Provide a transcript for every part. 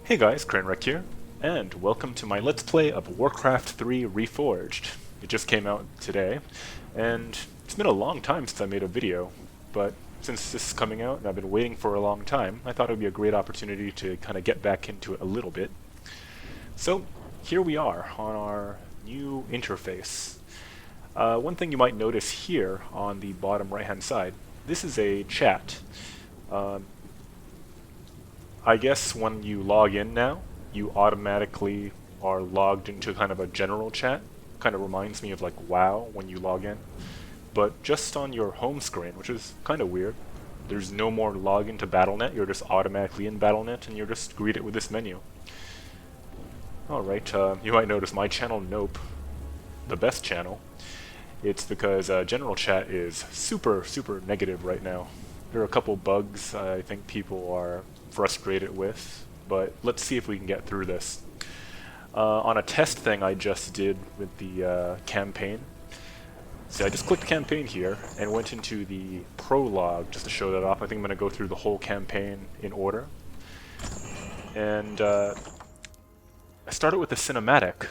Hey guys, Krainwreck here, and welcome to my Let's Play of Warcraft 3 Reforged. It just came out today, and it's been a long time since I made a video, but since this is coming out and I've been waiting for a long time, I thought it would be a great opportunity to kind of get back into it a little bit. So, here we are on our new interface. One thing you might notice here on the bottom right hand side, this is a chat. I guess when you log in now, you automatically are logged into kind of a general chat. Kind of reminds me of like WoW when you log in. But just on your home screen, which is kind of weird. There's no more login to Battle.net, you're just automatically in Battle.net and you're just greeted with this menu. Alright, you might notice my channel, Nope, the best channel. It's because general chat is super negative right now. There are a couple bugs I think people are frustrated with, but let's see if we can get through this. On a test thing I just did with the campaign, so I just clicked campaign here and went into the prologue just to show that off. I think I'm going to go through the whole campaign in order. And I started with the cinematic.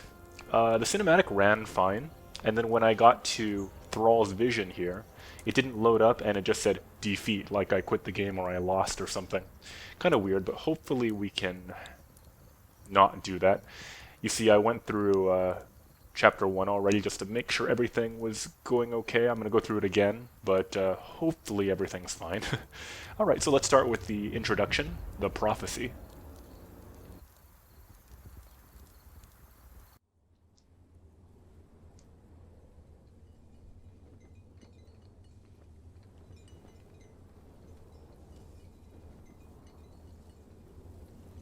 The cinematic ran fine, and then when I got to Thrall's vision here, it didn't load up and it just said defeat, like I quit the game or I lost or something. Kind of weird, but hopefully we can not do that. You see, I went through chapter 1 already just to make sure everything was going okay. I'm going to go through it again, but hopefully everything's fine. Alright, so let's start with the introduction, the prophecy.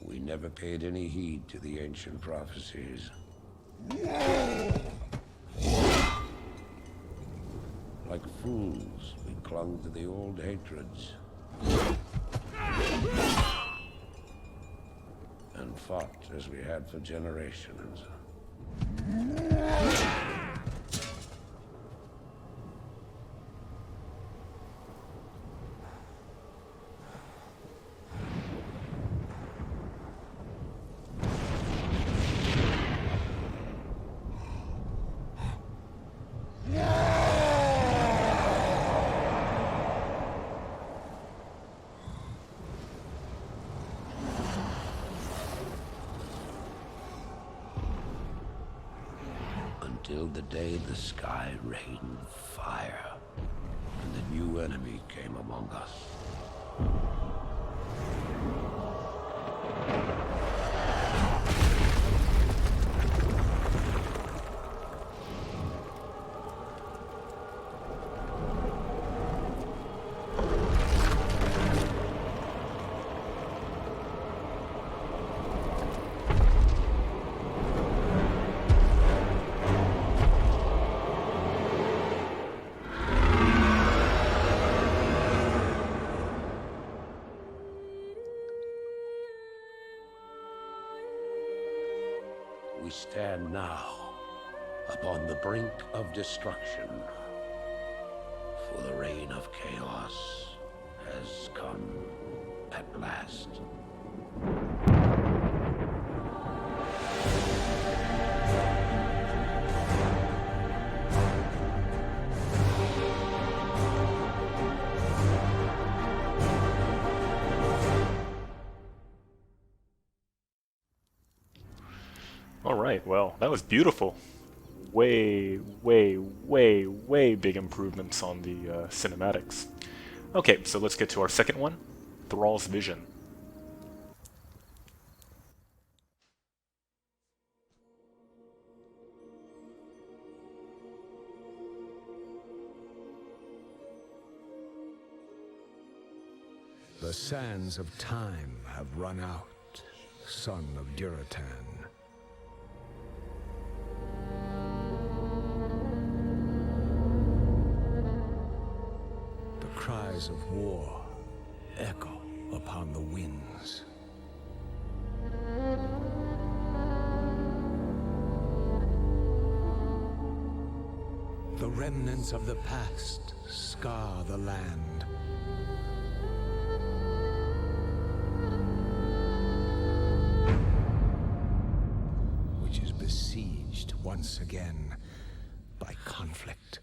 We never paid any heed to the ancient prophecies. Like fools, we clung to the old hatreds. And fought as we had for generations. Until the day the sky rained fire, and the new enemy came among us. We stand now upon the brink of destruction, for the reign of chaos has come at last. Alright, well, that was beautiful. Way big improvements on the cinematics. Okay, so let's get to our second one, Thrall's vision. The sands of time have run out, son of Duratan. The cries of war echo upon the winds. The remnants of the past scar the land. once again by conflict.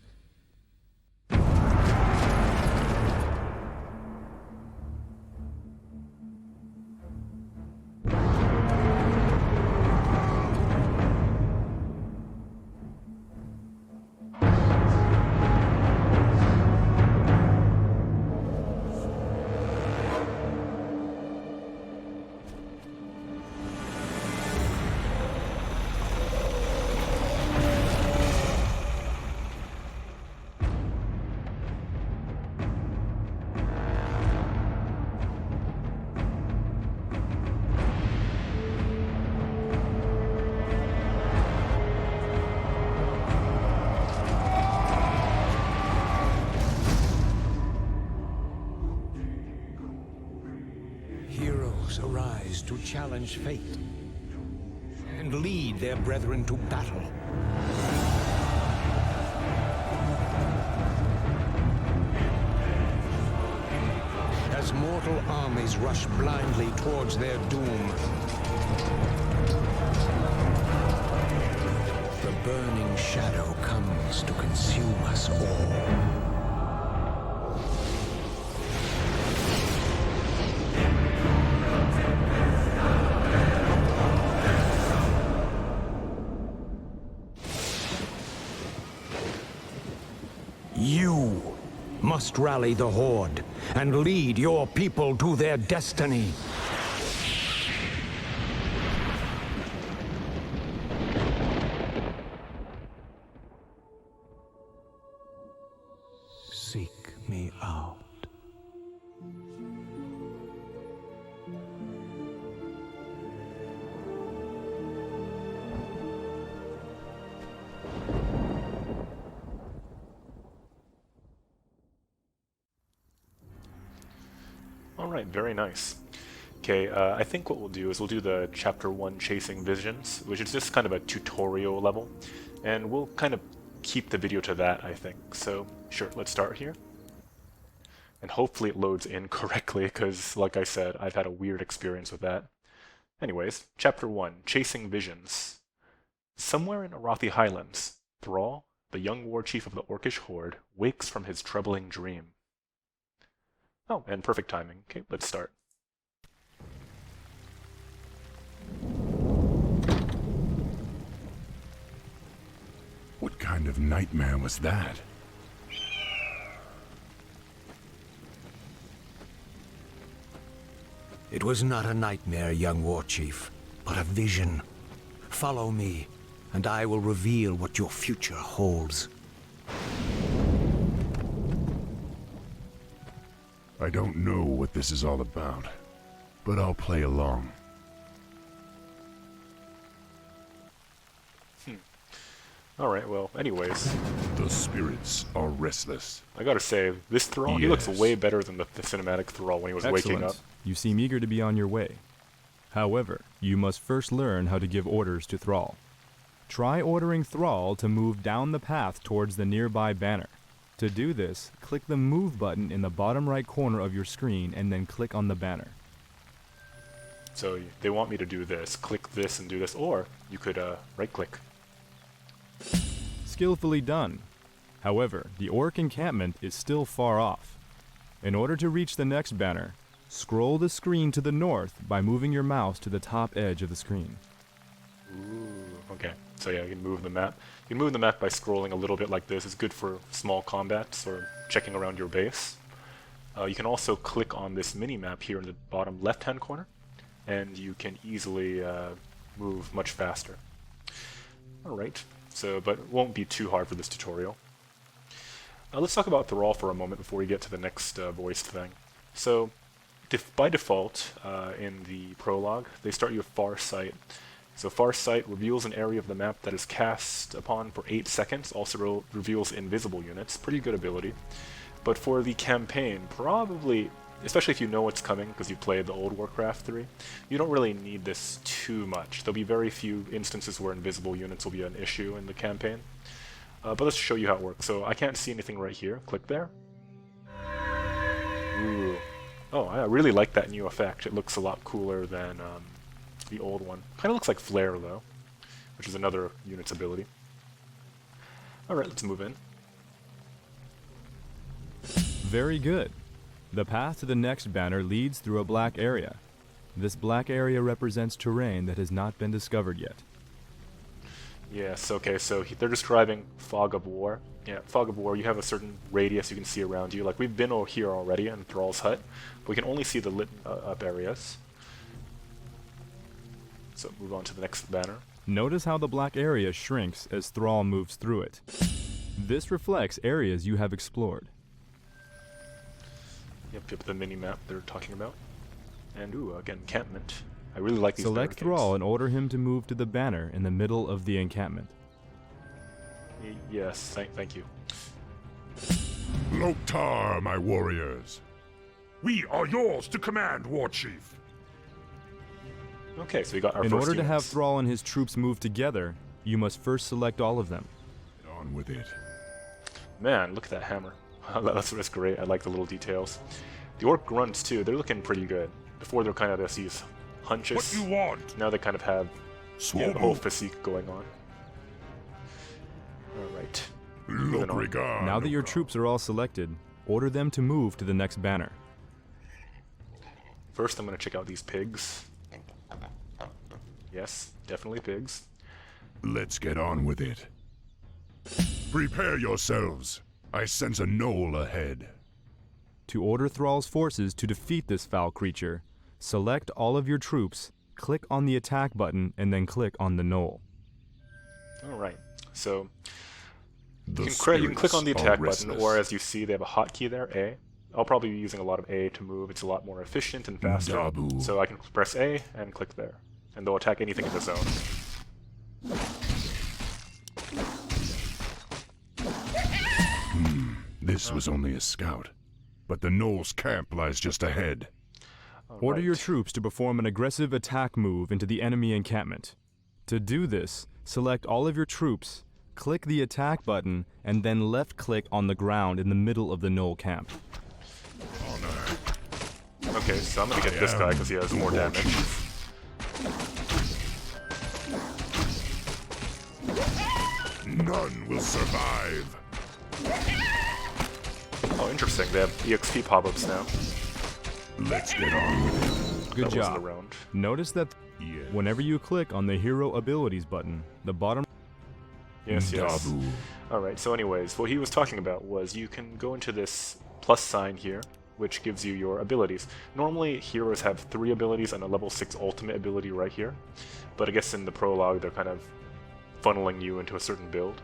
Heroes arise to challenge fate and lead their brethren to battle. As mortal armies rush blindly towards their doom, the burning shadow comes to consume us all. You must rally the Horde and lead your people to their destiny. Seek me out. Alright, very nice. Okay, I think what we'll do is we'll do the Chapter 1 Chasing Visions, which is just kind of a tutorial level, and we'll kind of keep the video to that, I think. So, sure, let's start here. And hopefully it loads in correctly, because, like I said, I've had a weird experience with that. Anyways, Chapter 1, Chasing Visions. Somewhere in Arathi Highlands, Thrall, the young war chief of the Orcish Horde, wakes from his troubling dream. Oh, and perfect timing. Okay, let's start. What kind of nightmare was that? It was not a nightmare, young war chief, but a vision. Follow me, and I will reveal what your future holds. I don't know what this is all about, but I'll play along. Alright, well, anyways. The spirits are restless. I gotta say, this Thrall, he looks way better than the cinematic Thrall when he was waking up. You seem eager to be on your way. However, you must first learn how to give orders to Thrall. Try ordering Thrall to move down the path towards the nearby banner. To do this, click the Move button in the bottom right corner of your screen and then click on the banner. So they want me to do this, click this and do this, or you could right-click. Skillfully done. However, the orc encampment is still far off. In order to reach the next banner, scroll the screen to the north by moving your mouse to the top edge of the screen. Ooh, okay. So yeah, you can move the map. You can move the map by scrolling a little bit like this. It's good for small combats or checking around your base. You can also click on this mini-map here in the bottom left-hand corner, and you can easily move much faster. Alright, so, but it won't be too hard for this tutorial. Let's talk about Thrall for a moment before we get to the next voiced thing. So, by default, in the prologue, they start you with Far Sight. So Far Sight reveals an area of the map that is cast upon for 8 seconds, also reveals invisible units, pretty good ability. But for the campaign, probably, especially if you know what's coming, because you played the old Warcraft 3, you don't really need this too much. There'll be very few instances where invisible units will be an issue in the campaign. But let's show you how it works. So I can't see anything right here. Click there. Ooh. Oh, I really like that new effect. It looks a lot cooler than the old one. Kind of looks like Flare, though, which is another unit's ability. Alright, let's move in. Very good. The path to the next banner leads through a black area. This black area represents terrain that has not been discovered yet. Yes, okay, so they're describing Fog of War. Yeah, Fog of War, you have a certain radius you can see around you. Like, we've been over here already in Thrall's hut, but we can only see the lit up areas. So move on to the next banner. Notice how the black area shrinks as Thrall moves through it. This reflects areas you have explored. Yep, the mini-map they're talking about. And, ooh, again, encampment. I really like these Select barricades. Thrall and order him to move to the banner in the middle of the encampment. Yes, thank you. Loktar, my warriors. We are yours to command, War Chief. Okay, so we got our In first order to have units. Thrall and his troops move together, you must first select all of them. Get on with it. Man, look at that hammer. That's great. I like the little details. The orc grunts too. They're looking pretty good. Before they're kind of just these hunches. What you want? Now they kind of have the whole physique going on. All right. Moving on. Lokrigar. Now that your troops are all selected, order them to move to the next banner. First, I'm gonna check out these pigs. Yes, definitely pigs. Let's get on with it. Prepare yourselves. I sense a knoll ahead. To order Thrall's forces to defeat this foul creature, select all of your troops, click on the attack button, and then click on the knoll. All right. So The you can click on the spirits attack are button, restless. or as you see, they have a hotkey there, A. I'll probably be using a lot of A to move. It's a lot more efficient and faster. Dabu. So I can press A and click there, and they'll attack anything in the zone. This was only a scout, but the knoll's camp lies just ahead. Order your Right. troops to perform an aggressive attack move into the enemy encampment. To do this, select all of your troops, click the attack button, and then left-click on the ground in the middle of the knoll camp. Okay, so I'm gonna get this guy because he has more damage. None will survive. Oh, interesting. They have EXP pop-ups now. Let's get on with Good That wasn't job. around. Notice that it. Yeah. whenever you click on the Hero Abilities button, the bottom Yes, yes. Dabu. Alright, so anyways, what he was talking about was you can go into this plus sign here, which gives you your abilities. Normally, heroes have 3 abilities and a level 6 ultimate ability right here, but I guess in the prologue they're kind of funneling you into a certain build.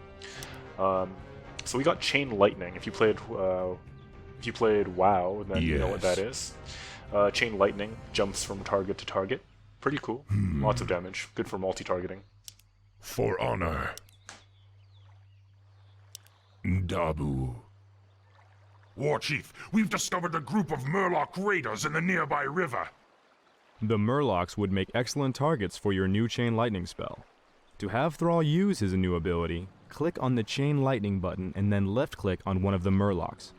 So we got Chain Lightning. If you played WoW, then you know what that is. Chain Lightning jumps from target to target. Pretty cool. Lots of damage. Good for multi-targeting. For honor. Dabu. War Chief, we've discovered a group of Murloc raiders in the nearby river. The Murlocs would make excellent targets for your new Chain Lightning spell. To have Thrall use his new ability, click on the Chain Lightning button and then left-click on one of the Murlocs.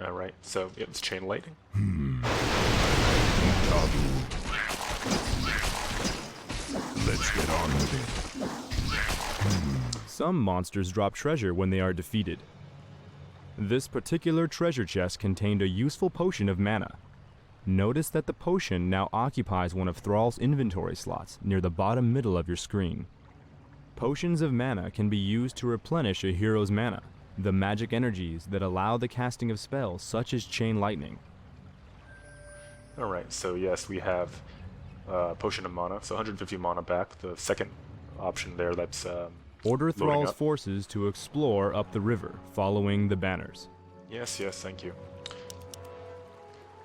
Alright, so yeah, it's Chain Lightning. Dabu. Let's get on with it. Some monsters drop treasure when they are defeated. This particular treasure chest contained a useful potion of mana. Notice that the potion now occupies one of Thrall's inventory slots near the bottom middle of your screen. Potions of mana can be used to replenish a hero's mana, the magic energies that allow the casting of spells such as Chain Lightning. Alright, so yes, we have Potion of Mana, so 150 mana back. The second option there, that's Order loading Thrall's up. forces to explore up the river, following the banners. Yes, thank you.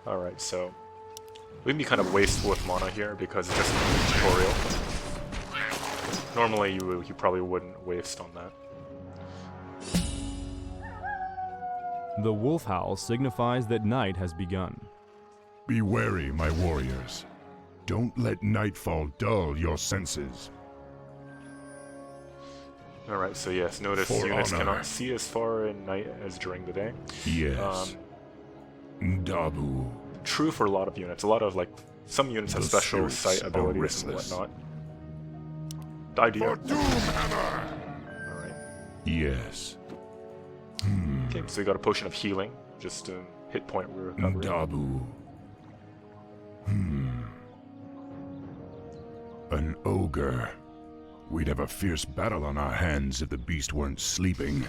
Alright, so we can be kind of wasteful with mana here because it's just a tutorial. Normally you probably wouldn't waste on that. The wolf howl signifies that night has begun. Be wary, my warriors. Don't let nightfall dull your senses. Alright, so yes, notice For units honor. cannot see as far in night as during the day. Yes. Dabu. True for a lot of units. A lot of, like, some units have The special spirits sight are abilities and restless. whatnot. Idea. For Doomhammer! Alright. Yes. Okay, so we got a potion of healing, just a hit point recovery. Dabu. An ogre. We'd have a fierce battle on our hands if the beast weren't sleeping.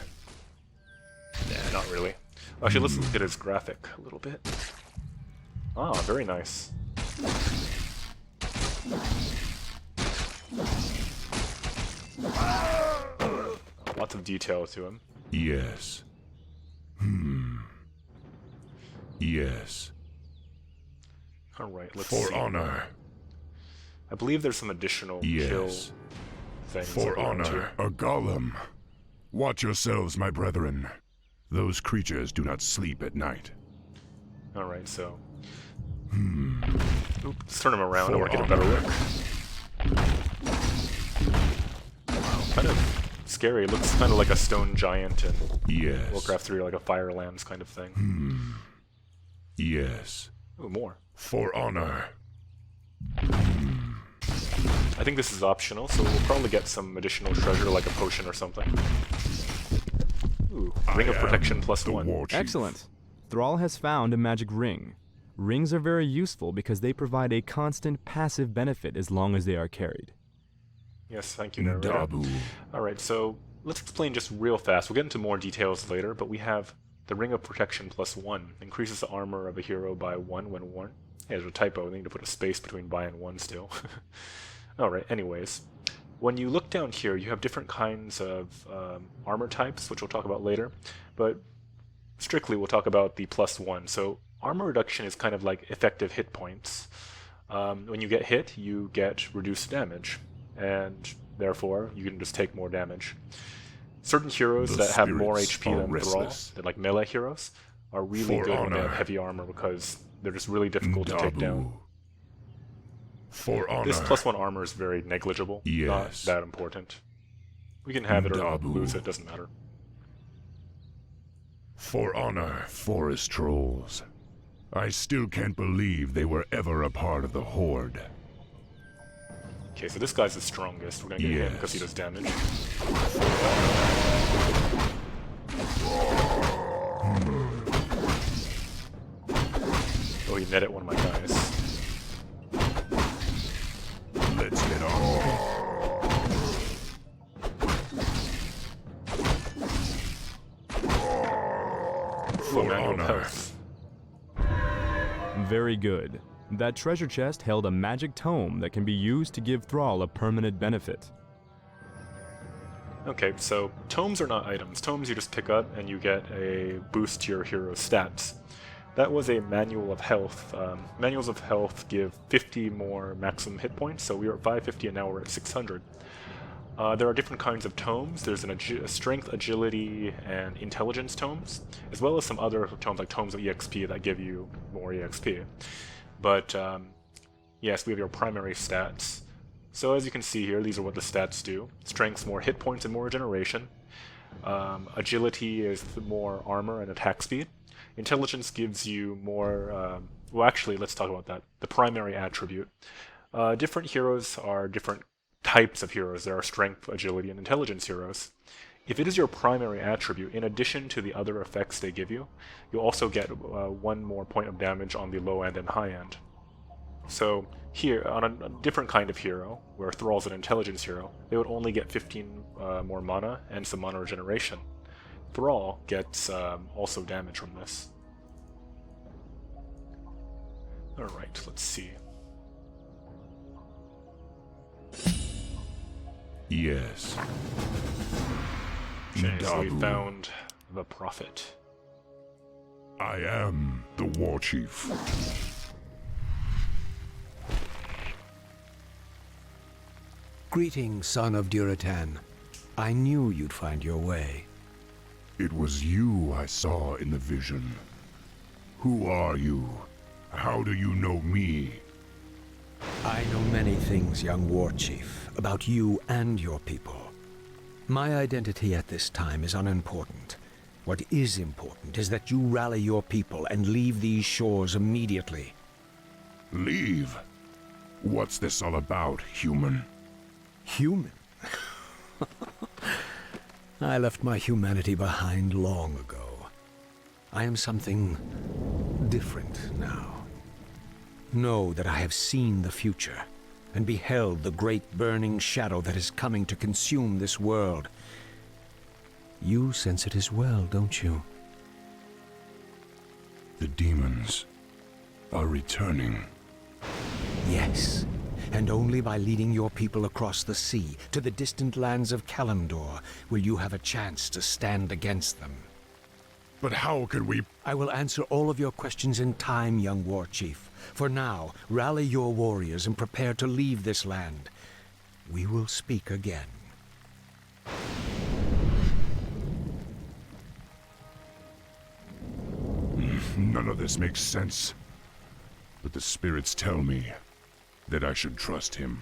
Nah, not really. Actually, let's look at his graphic a little bit. Ah, very nice. Lots of detail to him. Yes. Yes. Alright, let's For see. honor. I believe there's some additional kill Yes. things. For around honor, here. a golem. Watch yourselves, my brethren. Those creatures do not sleep at night. Alright, so... Oop, let's turn him around. I For want to get a better honor. look. Wow, kind of scary. It looks kind of like a stone giant in Yes. Warcraft 3, or like a fire lambs kind of thing. Yes. Ooh, more. For honor. I think this is optional, so we'll probably get some additional treasure, like a potion or something. Ooh, Ring of I am Protection plus the 1. war chief. Excellent. Thrall has found a magic ring. Rings are very useful because they provide a constant passive benefit as long as they are carried. Yes, thank you, narrator. Dabu. Alright, so let's explain just real fast. We'll get into more details later, but we have the Ring of Protection plus 1. Increases the armor of a hero by 1 when worn. Hey, there's a typo. I need to put a space between by and 1 still. Alright, anyways. When you look down here, you have different kinds of armor types, which we'll talk about later. But strictly, we'll talk about the plus 1. So armor reduction is kind of like effective hit points. When you get hit, you get reduced damage, and therefore you can just take more damage. Certain heroes The that have more spirits HP are than Thrall, restless. they're like melee heroes, are really For good when they have honor. heavy armor because they're just really difficult to take down. Dabu. For honor. This plus 1 armor is very negligible, not Yes. that important. We can have it or Dabu. lose it, doesn't matter. For honor, forest trolls. I still can't believe they were ever a part of the Horde. Okay, so this guy's the strongest. We're gonna get him because he Yes. does damage. Oh, he netted one of my guys. Let's get on. Full manual honor. health. Very good. That treasure chest held a magic tome that can be used to give Thrall a permanent benefit. Okay, so tomes are not items. Tomes you just pick up and you get a boost to your hero's stats. That was a manual of health. Manuals of health give 50 more maximum hit points, so we were at 550 and now we're at 600. There are different kinds of tomes. There's a strength, agility, and intelligence tomes, as well as some other tomes like tomes of EXP that give you more EXP. But yes, we have your primary stats. So as you can see here, these are what the stats do. Strength's more hit points and more regeneration. Agility is more armor and attack speed. Intelligence gives you more... well, actually, let's talk about that. The primary attribute. Different heroes are different types of heroes. There are strength, agility, and intelligence heroes. If it is your primary attribute, in addition to the other effects they give you, you'll also get 1 more point of damage on the low end and high end. So here, on a different kind of hero, where Thrall's an intelligence hero, they would only get 15 more mana and some mana regeneration. Thrall gets also damage from this. Alright, let's see. Yes. Okay, so we Dabu. found the Prophet. I am the war chief. Greetings, son of Duratan. I knew you'd find your way. It was you I saw in the vision. Who are you? How do you know me? I know many things, young war chief, about you and your people. My identity at this time is unimportant. What is important is that you rally your people and leave these shores immediately. Leave? What's this all about, human? Human? I left my humanity behind long ago. I am something different now. Know that I have seen the future and beheld the great burning shadow that is coming to consume this world. You sense it as well, don't you? The demons are returning. Yes, and only by leading your people across the sea to the distant lands of Kalimdor will you have a chance to stand against them. But how can we... I will answer all of your questions in time, young war chief. For now, rally your warriors and prepare to leave this land. We will speak again. None of this makes sense. But the spirits tell me that I should trust him.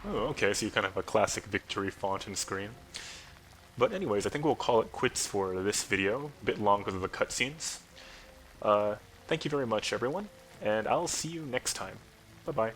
Oh, okay, so you kind of have a classic victory font and screen. But anyways, I think we'll call it quits for this video, a bit long because of the cutscenes. Thank you very much, everyone, and I'll see you next time. Bye-bye.